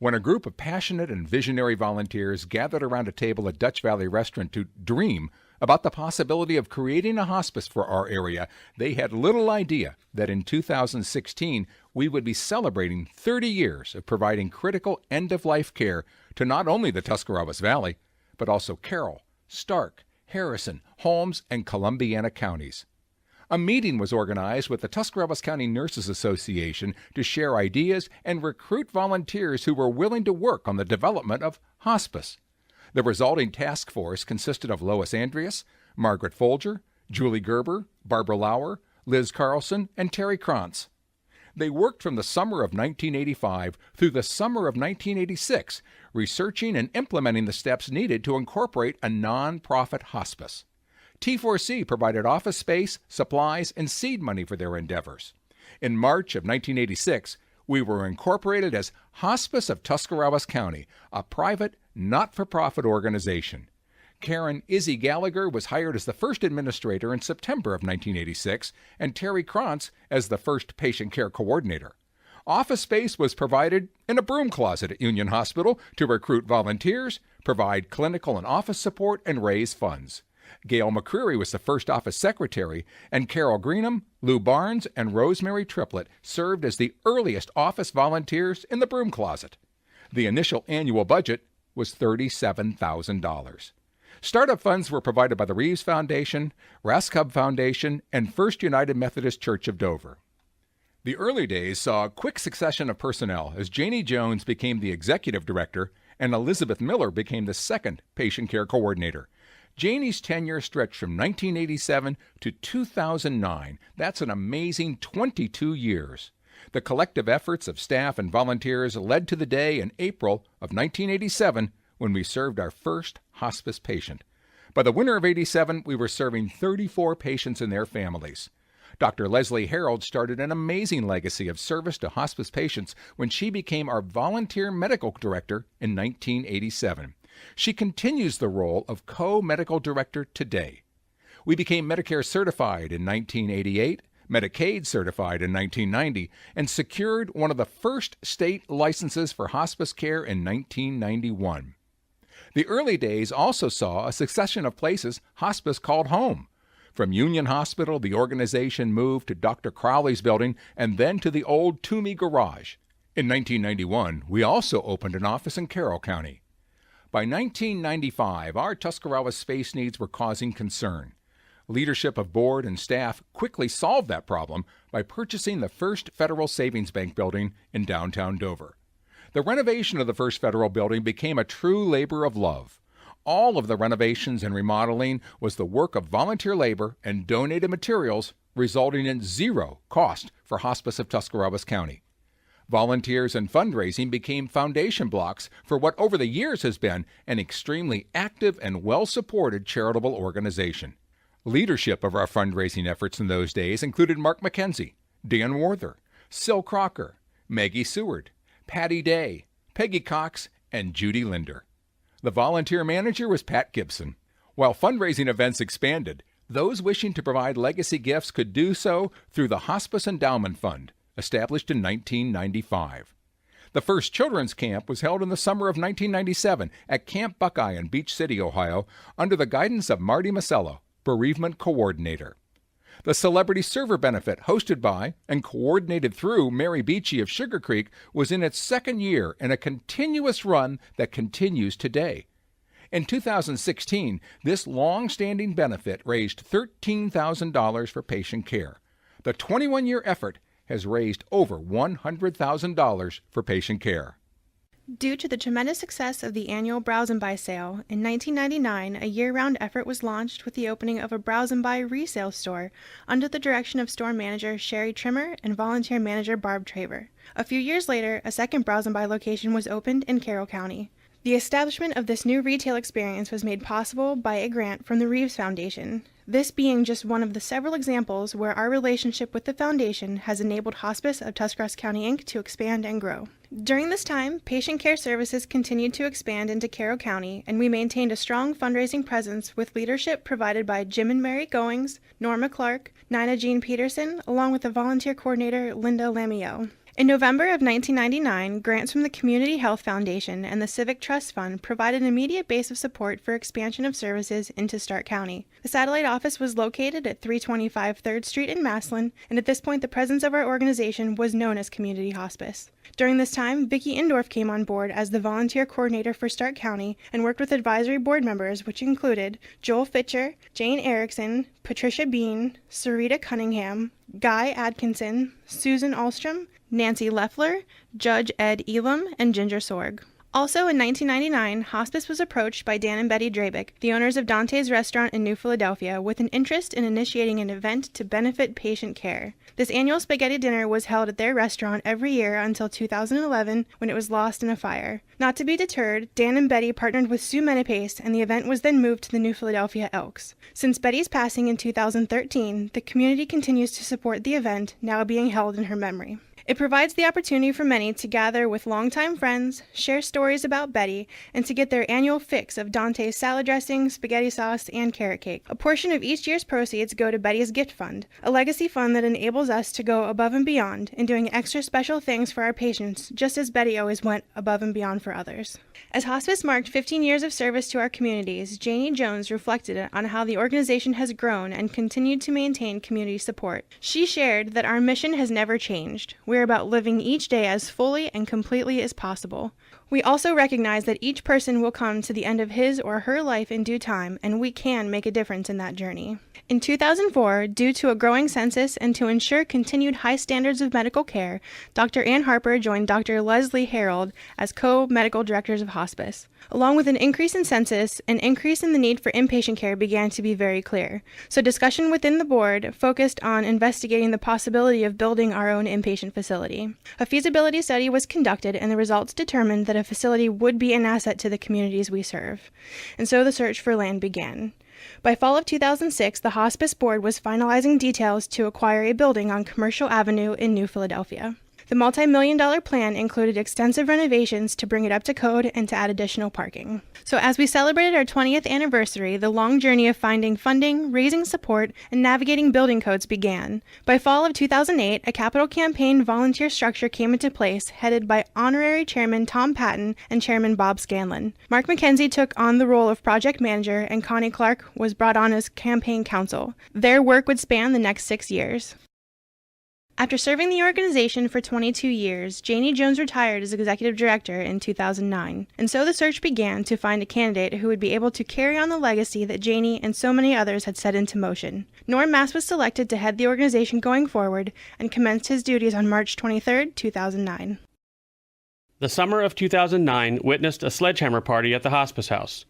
When a group of passionate and visionary volunteers gathered around a table at Dutch Valley Restaurant to dream about the possibility of creating a hospice for our area, they had little idea that in 2016 we would be celebrating 30 years of providing critical end-of-life care to not only the Tuscarawas Valley, but also Carroll, Stark, Harrison, Holmes, and Columbiana counties. A meeting was organized with the Tuscarawas County Nurses Association to share ideas and recruit volunteers who were willing to work on the development of hospice. The resulting task force consisted of Lois Andreas, Margaret Folger, Julie Gerber, Barbara Lauer, Liz Carlson, and Terry Krantz. They worked from the summer of 1985 through the summer of 1986, researching and implementing the steps needed to incorporate a non-profit hospice. T4C provided office space, supplies, and seed money for their endeavors. In March of 1986, we were incorporated as Hospice of Tuscarawas County, a private, not-for-profit organization. Karen Izzy Gallagher was hired as the first administrator in September of 1986, and Terry Krantz as the first patient care coordinator. Office space was provided in a broom closet at Union Hospital to recruit volunteers, provide clinical and office support, and raise funds. Gail McCreary was the first office secretary, and Carol Greenham, Lou Barnes, and Rosemary Triplett served as the earliest office volunteers in the broom closet. The initial annual budget was $37,000. Startup funds were provided by the Reeves Foundation, Raskub Foundation, and First United Methodist Church of Dover. The early days saw a quick succession of personnel as Janie Jones became the executive director and Elizabeth Miller became the second patient care coordinator. Janie's tenure stretched from 1987 to 2009. That's an amazing 22 years. The collective efforts of staff and volunteers led to the day in April of 1987 when we served our first hospice patient. By the winter of '87, we were serving 34 patients and their families. Dr. Leslie Harold started an amazing legacy of service to hospice patients when she became our volunteer medical director in 1987. She continues the role of co-medical director today. We became Medicare certified in 1988, Medicaid certified in 1990, and secured one of the first state licenses for hospice care in 1991. The early days also saw a succession of places hospice called home. From Union Hospital, the organization moved to Dr. Crowley's building and then to the old Toomey Garage. In 1991, we also opened an office in Carroll County. By 1995, our Tuscarawas space needs were causing concern. Leadership of board and staff quickly solved that problem by purchasing the First Federal Savings Bank building in downtown Dover. The renovation of the First Federal building became a true labor of love. All of the renovations and remodeling was the work of volunteer labor and donated materials, resulting in zero cost for Hospice of Tuscarawas County. Volunteers and fundraising became foundation blocks for what over the years has been an extremely active and well-supported charitable organization. Leadership of our fundraising efforts in those days included Mark McKenzie, Dan Warther, Sil Crocker, Maggie Seward, Patty Day, Peggy Cox, and Judy Linder. The volunteer manager was Pat Gibson. While fundraising events expanded, those wishing to provide legacy gifts could do so through the Hospice Endowment Fund, established in 1995. The first children's camp was held in the summer of 1997 at Camp Buckeye in Beach City, Ohio, under the guidance of Marty Masello, bereavement coordinator. The Celebrity Server Benefit, hosted by and coordinated through Mary Beachy of Sugar Creek, was in its second year in a continuous run that continues today. In 2016, this long-standing benefit raised $13,000 for patient care. The 21-year effort has raised over $100,000 for patient care. Due to the tremendous success of the annual Browse and Buy sale, in 1999, a year-round effort was launched with the opening of a Browse and Buy resale store under the direction of store manager Sherry Trimmer and volunteer manager Barb Traver. A few years later, a second Browse and Buy location was opened in Carroll County. The establishment of this new retail experience was made possible by a grant from the Reeves Foundation, this being just one of the several examples where our relationship with the foundation has enabled Hospice of Tuscarawas County, Inc. to expand and grow. During this time, patient care services continued to expand into Carroll County, and we maintained a strong fundraising presence with leadership provided by Jim and Mary Goings, Norma Clark, Nina Jean Peterson, along with the volunteer coordinator Linda Lamiel. In November of 1999, grants from the Community Health Foundation and the Civic Trust Fund provided an immediate base of support for expansion of services into Stark County. The satellite office was located at 325 3rd Street in Massillon, and at this point the presence of our organization was known as Community Hospice. During this time, Vicki Indorf came on board as the volunteer coordinator for Stark County and worked with advisory board members, which included Joel Fitcher, Jane Erickson, Patricia Bean, Sarita Cunningham, Guy Atkinson, Susan Alstrom, Nancy Leffler, Judge Ed Elam, and Ginger Sorg. Also in 1999, Hospice was approached by Dan and Betty Drabick, the owners of Dante's Restaurant in New Philadelphia, with an interest in initiating an event to benefit patient care. This annual spaghetti dinner was held at their restaurant every year until 2011, when it was lost in a fire. Not to be deterred, Dan and Betty partnered with Sue Menapace, and the event was then moved to the New Philadelphia Elks. Since Betty's passing in 2013, the community continues to support the event, now being held in her memory. It provides the opportunity for many to gather with longtime friends, share stories about Betty, and to get their annual fix of Dante's salad dressing, spaghetti sauce, and carrot cake. A portion of each year's proceeds go to Betty's Gift Fund, a legacy fund that enables us to go above and beyond in doing extra special things for our patients, just as Betty always went above and beyond for others. As Hospice marked 15 years of service to our communities, Janie Jones reflected on how the organization has grown and continued to maintain community support. She shared that our mission has never changed. We're about living each day as fully and completely as possible. We also recognize that each person will come to the end of his or her life in due time, and we can make a difference in that journey. In 2004, due to a growing census and to ensure continued high standards of medical care, Dr. Ann Harper joined Dr. Leslie Harold as co-medical directors of hospice. Along with an increase in census, an increase in the need for inpatient care began to be very clear. So discussion within the board focused on investigating the possibility of building our own inpatient facility. A feasibility study was conducted, and the results determined that a facility would be an asset to the communities we serve. And so the search for land began. By fall of 2006, the Hospice Board was finalizing details to acquire a building on Commercial Avenue in New Philadelphia. The multi-million-dollar plan included extensive renovations to bring it up to code and to add additional parking. So as we celebrated our 20th anniversary, the long journey of finding funding, raising support, and navigating building codes began. By fall of 2008, a capital campaign volunteer structure came into place, headed by Honorary Chairman Tom Patton and Chairman Bob Scanlon. Mark McKenzie took on the role of project manager, and Connie Clark was brought on as campaign counsel. Their work would span the next 6 years. After serving the organization for 22 years, Janie Jones retired as executive director in 2009, and so the search began to find a candidate who would be able to carry on the legacy that Janie and so many others had set into motion. Norm Mass was selected to head the organization going forward and commenced his duties on March 23, 2009. The summer of 2009 witnessed a sledgehammer party at the Hospice House.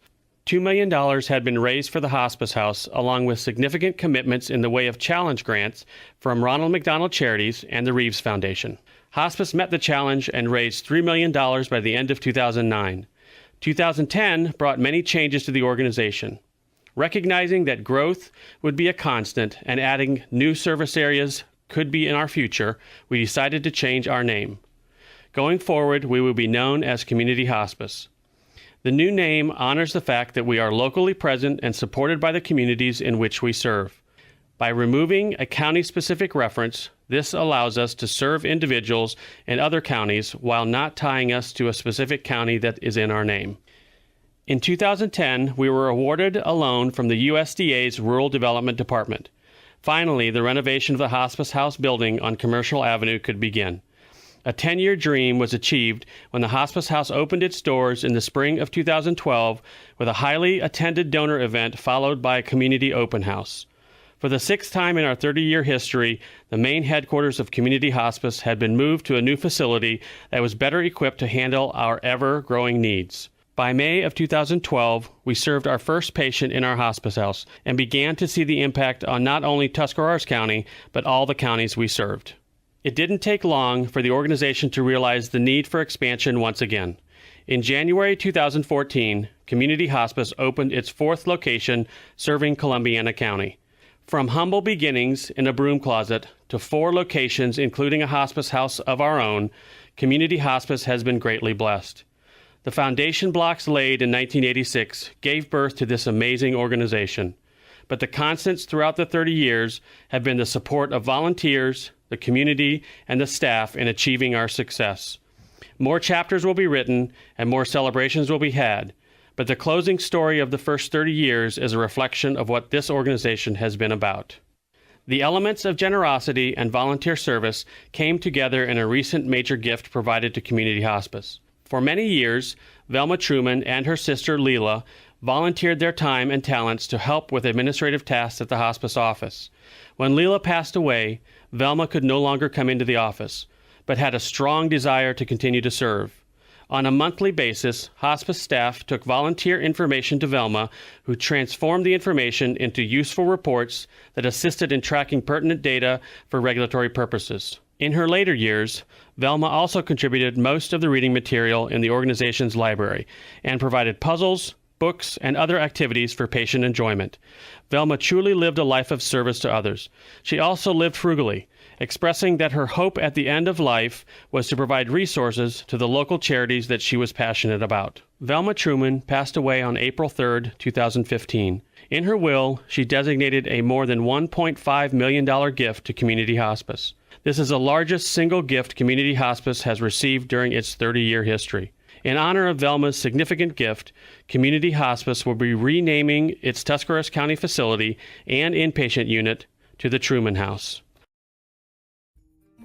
$2 million had been raised for the Hospice House, along with significant commitments in the way of challenge grants from Ronald McDonald Charities and the Reeves Foundation. Hospice met the challenge and raised $3 million by the end of 2009. 2010 brought many changes to the organization. Recognizing that growth would be a constant and adding new service areas could be in our future, we decided to change our name. Going forward, we will be known as Community Hospice. The new name honors the fact that we are locally present and supported by the communities in which we serve. By removing a county-specific reference, this allows us to serve individuals in other counties while not tying us to a specific county that is in our name. In 2010, we were awarded a loan from the USDA's Rural Development Department. Finally, the renovation of the Hospice House building on Commercial Avenue could begin. A 10-year dream was achieved when the Hospice House opened its doors in the spring of 2012 with a highly attended donor event followed by a community open house. For the 6th time in our 30-year history, the main headquarters of Community Hospice had been moved to a new facility that was better equipped to handle our ever-growing needs. By May of 2012, we served our first patient in our Hospice House and began to see the impact on not only Tuscarawas County, but all the counties we served. It didn't take long for the organization to realize the need for expansion once again. In January 2014, Community Hospice opened its 4th location serving Columbiana County. From humble beginnings in a broom closet to 4 locations including a hospice house of our own, Community Hospice has been greatly blessed. The foundation blocks laid in 1986 gave birth to this amazing organization. But the constants throughout the 30 years have been the support of volunteers, the community, and the staff in achieving our success. More chapters will be written and more celebrations will be had, but the closing story of the first 30 years is a reflection of what this organization has been about. The elements of generosity and volunteer service came together in a recent major gift provided to Community Hospice. For many years, Velma Truman and her sister Leela volunteered their time and talents to help with administrative tasks at the hospice office. When Leela passed away, Velma could no longer come into the office, but had a strong desire to continue to serve. On a monthly basis, hospice staff took volunteer information to Velma, who transformed the information into useful reports that assisted in tracking pertinent data for regulatory purposes. In her later years, Velma also contributed most of the reading material in the organization's library and provided puzzles, books, and other activities for patient enjoyment. Velma truly lived a life of service to others. She also lived frugally, expressing that her hope at the end of life was to provide resources to the local charities that she was passionate about. Velma Truman passed away on April 3, 2015. In her will, she designated a more than $1.5 million gift to Community Hospice. This is the largest single gift Community Hospice has received during its 30-year history. In honor of Velma's significant gift, Community Hospice will be renaming its Tuscarawas County facility and inpatient unit to the Truman House.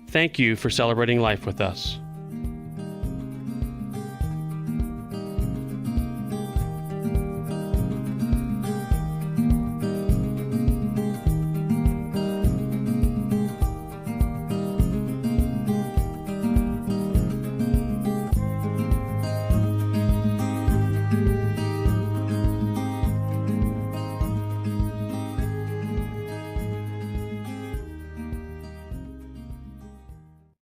Thank you for celebrating life with us.